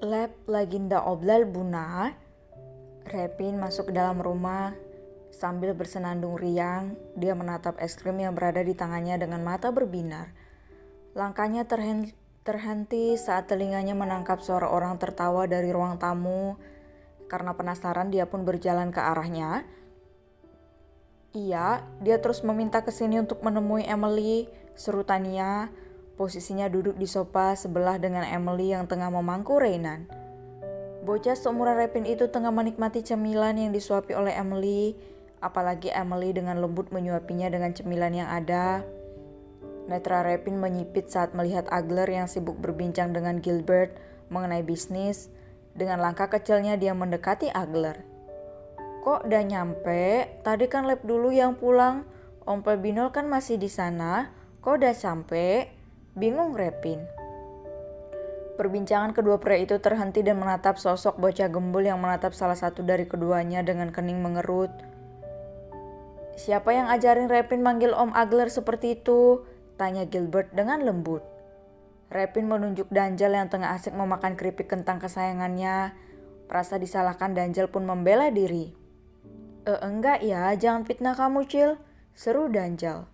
Lab Legenda Oblal Buna. Repin masuk ke dalam rumah. Sambil bersenandung riang, dia menatap es krim yang berada di tangannya dengan mata berbinar. Langkahnya terhenti saat telinganya menangkap suara orang tertawa dari ruang tamu. Karena penasaran, dia pun berjalan ke arahnya. Iya, dia terus meminta ke sini untuk menemui Emily, seru Tania. Posisinya duduk di sofa sebelah dengan Emily yang tengah memangku Reynan. Bocah seumuran Repin itu tengah menikmati cemilan yang disuapi oleh Emily. Apalagi Emily dengan lembut menyuapinya dengan cemilan yang ada. Netra Repin menyipit saat melihat Agler yang sibuk berbincang dengan Gilbert mengenai bisnis. Dengan langkah kecilnya dia mendekati Agler. Kok udah nyampe? Tadi kan lab dulu yang pulang. Om Pebinol kan masih di sana. Kok udah sampai? Bingung Repin. Perbincangan kedua pria itu terhenti dan menatap sosok bocah gembul yang menatap salah satu dari keduanya dengan kening mengerut. Siapa yang ajarin Repin manggil Om Agler seperti itu? Tanya Gilbert dengan lembut. Repin menunjuk Danjal yang tengah asik memakan keripik kentang kesayangannya. Merasa disalahkan, Danjal pun membela diri. Enggak ya, jangan fitnah kamu Cil, seru Danjal.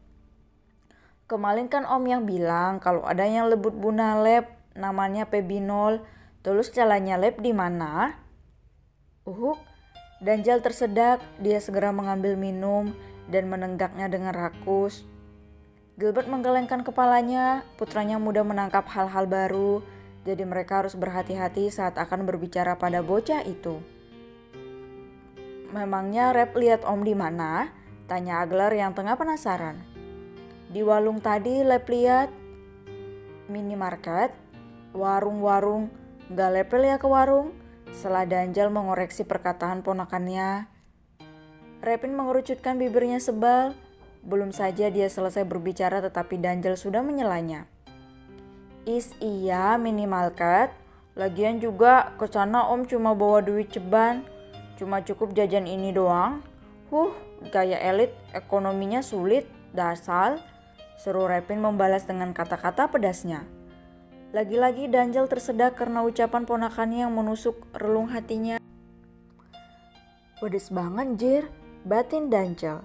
Kemarin kan Om yang bilang kalau ada yang lebut Buna Lab, namanya Pebinol, terus jalannya lab di mana? Danjal tersedak, dia segera mengambil minum dan menenggaknya dengan rakus. Gilbert menggelengkan kepalanya, putranya mudah menangkap hal-hal baru, jadi mereka harus berhati-hati saat akan berbicara pada bocah itu. Memangnya Rep lihat Om di mana? Tanya Agler yang tengah penasaran. Di walung tadi Lep lihat. Minimarket? Warung-warung? Gak lepel ya ke warung? Setelah Danjal mengoreksi perkataan ponakannya. Repin mengerucutkan bibirnya sebal. Belum saja dia selesai berbicara tetapi Danjal sudah menyelanya. Iya minimarket. Lagian juga ke sana Om cuma bawa duit ceban. Cuma cukup jajan ini doang. Gaya elit, ekonominya sulit, dasar. Seru Repin membalas dengan kata-kata pedasnya. Lagi-lagi Danjal tersedak karena ucapan ponakannya yang menusuk relung hatinya. Pedes banget Jir, batin Danjal.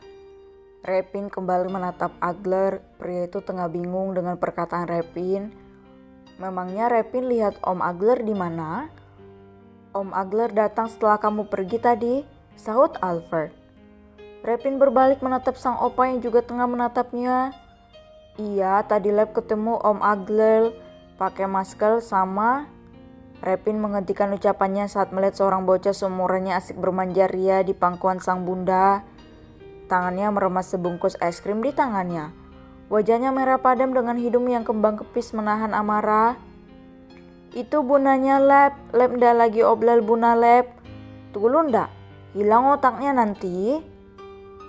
Repin kembali menatap Agler, pria itu tengah bingung dengan perkataan Repin. Memangnya Repin lihat Om Agler di mana? Om Agler datang setelah kamu pergi tadi, sahut Alfred. Repin berbalik menatap sang opa yang juga tengah menatapnya. Iya, tadi lab ketemu Om Agler, pakai masker sama. Repin menghentikan ucapannya saat melihat seorang bocah seumurannya asik bermanja ria di pangkuan sang bunda. Tangannya meremas sebungkus es krim di tangannya. Wajahnya merah padam dengan hidung yang kembang kepis menahan amarah. Itu bunanya Lab ndak lagi oblal Buna Lab. Tunggu ndak, hilang otaknya nanti.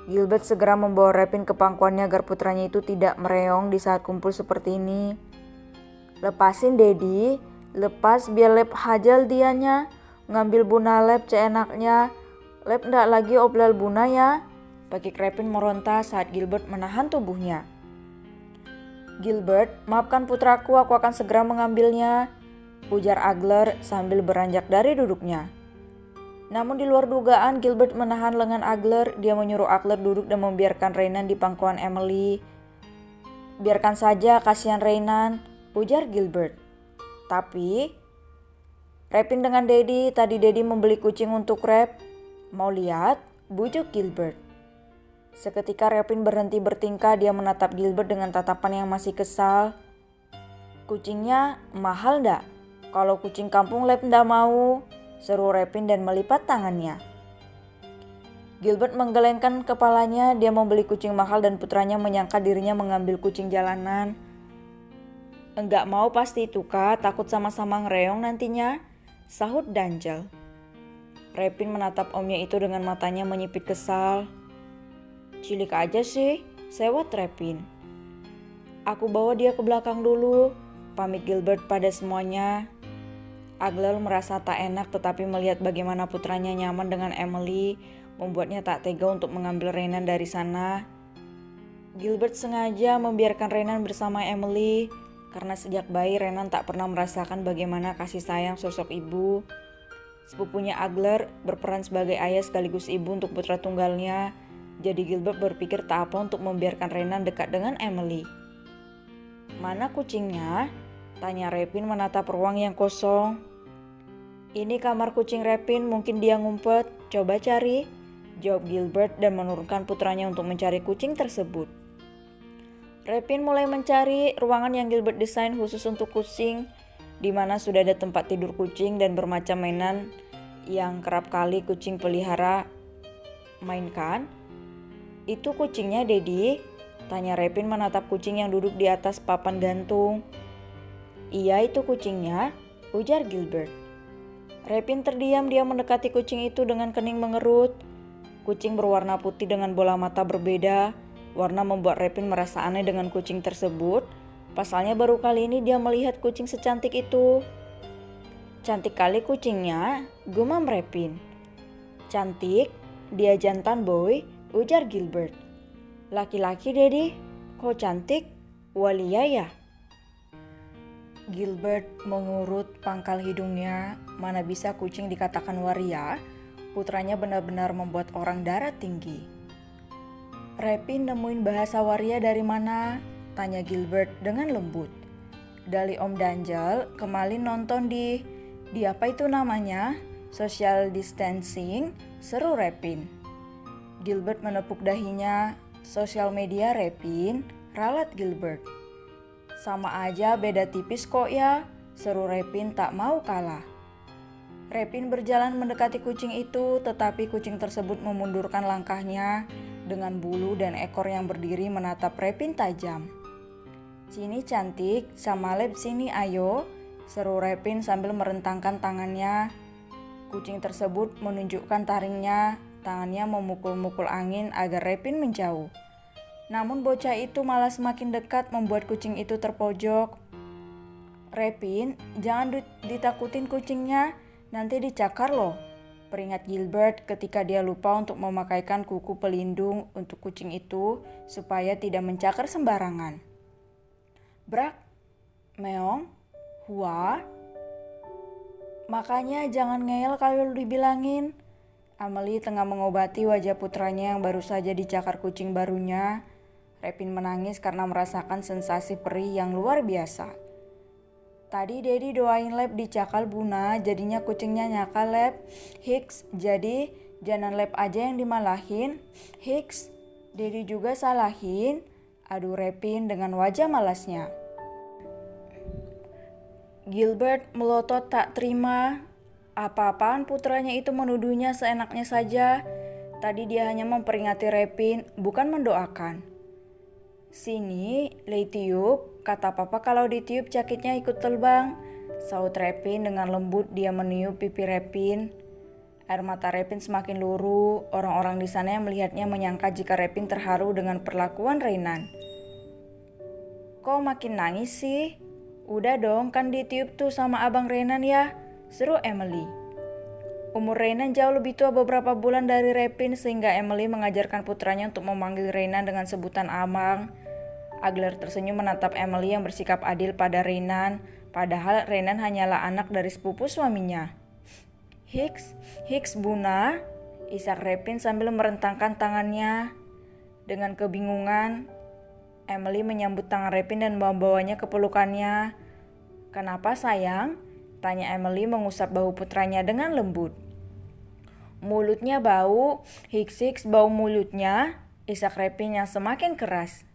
Gilbert segera membawa Repin ke pangkuannya agar putranya itu tidak mereong di saat kumpul seperti ini. Lepasin Dedi, lepas biar Lab hajal dianya. Ngambil Buna Lab seenaknya. Lab ndak lagi oblal Buna ya. Bagi Repin meronta saat Gilbert menahan tubuhnya. Gilbert, maafkan putraku, aku akan segera mengambilnya. Ujar Agler sambil beranjak dari duduknya. Namun di luar dugaan Gilbert menahan lengan Agler. Dia menyuruh Agler duduk dan membiarkan Reynan di pangkuan Emily. Biarkan saja, kasihan Reynan, ujar Gilbert. Tapi Repin dengan Dedi, tadi Dedi membeli kucing untuk Rep. Mau lihat? Bujuk Gilbert. Seketika Repin berhenti bertingkah, dia menatap Gilbert dengan tatapan yang masih kesal. Kucingnya mahal ndak? Kalau kucing kampung Lab ndak mau, seru Repin dan melipat tangannya. Gilbert menggelengkan kepalanya, dia mau beli kucing mahal dan putranya menyangka dirinya mengambil kucing jalanan. Enggak mau pasti itu Kak, takut sama-sama ngereong nantinya, sahut Danjal. Repin menatap omnya itu dengan matanya menyipit kesal. Cilik aja sih, sewot Repin. Aku bawa dia ke belakang dulu, pamit Gilbert pada semuanya. Agler merasa tak enak tetapi melihat bagaimana putranya nyaman dengan Emily membuatnya tak tega untuk mengambil Renan dari sana. Gilbert sengaja membiarkan Renan bersama Emily karena sejak bayi Renan tak pernah merasakan bagaimana kasih sayang sosok ibu. Sepupunya Agler berperan sebagai ayah sekaligus ibu untuk putra tunggalnya. Jadi Gilbert berpikir tak apa untuk membiarkan Renan dekat dengan Emily. "Mana kucingnya?" tanya Repin menatap ruang yang kosong. "Ini kamar kucing Repin, mungkin dia ngumpet. Coba cari," jawab Gilbert dan menurunkan putranya untuk mencari kucing tersebut. Repin mulai mencari ruangan yang Gilbert desain khusus untuk kucing, di mana sudah ada tempat tidur kucing dan bermacam mainan yang kerap kali kucing pelihara mainkan. "Itu kucingnya, Dedi?" tanya Repin menatap kucing yang duduk di atas papan gantung. "Iya, itu kucingnya," ujar Gilbert. Repin terdiam, dia mendekati kucing itu dengan kening mengerut. Kucing berwarna putih dengan bola mata berbeda. Warna membuat Repin merasa aneh dengan kucing tersebut. Pasalnya baru kali ini dia melihat kucing secantik itu. "Cantik kali kucingnya," gumam Repin. "Cantik, dia jantan boy," ujar Gilbert. "Laki-laki, Dedi? Kok cantik? Walia ya?" Gilbert mengurut pangkal hidungnya. Mana bisa kucing dikatakan waria? Putranya benar-benar membuat orang darah tinggi. "Repin nemuin bahasa waria dari mana?" tanya Gilbert dengan lembut. "Dari Om Danjel, kemarin nonton di apa itu namanya? Social distancing," seru Repin. Gilbert menepuk dahinya. "Sosial media, Repin," ralat Gilbert. "Sama aja, beda tipis kok ya," seru Repin tak mau kalah. Repin berjalan mendekati kucing itu, tetapi kucing tersebut memundurkan langkahnya dengan bulu dan ekor yang berdiri menatap Repin tajam. "Sini cantik, sama lab sini ayo," seru Repin sambil merentangkan tangannya. Kucing tersebut menunjukkan taringnya, tangannya memukul-mukul angin agar Repin menjauh. Namun bocah itu malah semakin dekat membuat kucing itu terpojok. "Repin, jangan ditakutin kucingnya, nanti dicakar loh," peringat Gilbert ketika dia lupa untuk memakaikan kuku pelindung untuk kucing itu supaya tidak mencakar sembarangan. "Brak, meong, hua." "Makanya jangan ngeyel kalau dibilangin." Emily tengah mengobati wajah putranya yang baru saja dicakar kucing barunya. Repin menangis karena merasakan sensasi perih yang luar biasa. "Tadi Dedi doain Lab dicakal Buna, jadinya kucingnya nyakal Lab. Hiks, jadi jangan Lab aja yang dimalahin. Hiks, Dedi juga salahin," adu Repin dengan wajah malasnya. Gilbert melotot tak terima. Apa-apaan putranya itu menuduhnya seenaknya saja. Tadi dia hanya memperingati Repin, bukan mendoakan. "Sini, Lei tiup, kata papa kalau ditiup jakitnya ikut terbang," saut Repin dengan lembut. Dia meniup pipi Repin. Air mata Repin semakin luruh. Orang-orang di sana yang melihatnya menyangka jika Repin terharu dengan perlakuan Renan. "Kok makin nangis sih? Udah dong, kan ditiup tuh sama abang Renan ya," seru Emily. Umur Renan jauh lebih tua beberapa bulan dari Repin sehingga Emily mengajarkan putranya untuk memanggil Renan dengan sebutan abang. Agler tersenyum menatap Emily yang bersikap adil pada Renan, padahal Renan hanyalah anak dari sepupu suaminya. Hiks, Hiks Buna," isak Repin sambil merentangkan tangannya. Dengan kebingungan, Emily menyambut tangan Repin dan membawanya ke pelukannya. "Kenapa sayang?" tanya Emily mengusap bahu putranya dengan lembut. "Mulutnya bau, Hiks bau mulutnya," isak Repin yang semakin keras.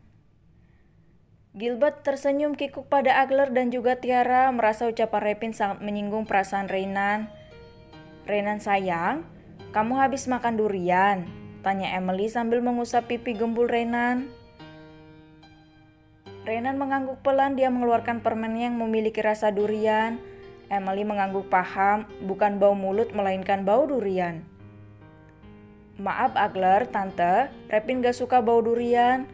Gilbert tersenyum kikuk pada Agler dan juga Tiara, merasa ucapan Repin sangat menyinggung perasaan Renan. "Renan sayang, kamu habis makan durian?" tanya Emily sambil mengusap pipi gembul Renan. Renan mengangguk pelan, dia mengeluarkan permennya yang memiliki rasa durian. Emily mengangguk paham, bukan bau mulut melainkan bau durian. "Maaf Agler, Tante, Repin gak suka bau durian,"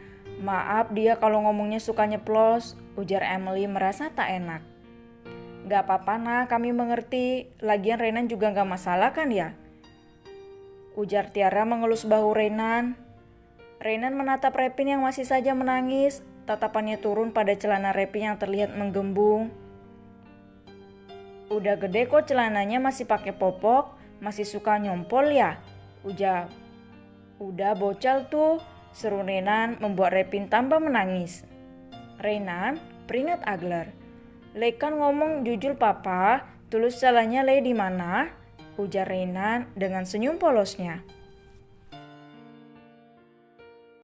Maaf dia kalau ngomongnya suka nyeplos, ujar Emily merasa tak enak. Gak apa-apa nak, kami mengerti. Lagian Renan juga gak masalah kan ya? Ujar Tiara mengelus bahu Renan. Renan menatap Repin yang masih saja menangis. Tatapannya turun pada celana Repin yang terlihat menggembung. Udah gede kok celananya masih pakai popok, masih suka nyompol ya? Udah bocel tuh, seru Renan membuat Repin tambah menangis. Renan, peringat Agler. Le kan ngomong jujur papa, tulus salahnya Le di mana? Ujar Renan dengan senyum polosnya.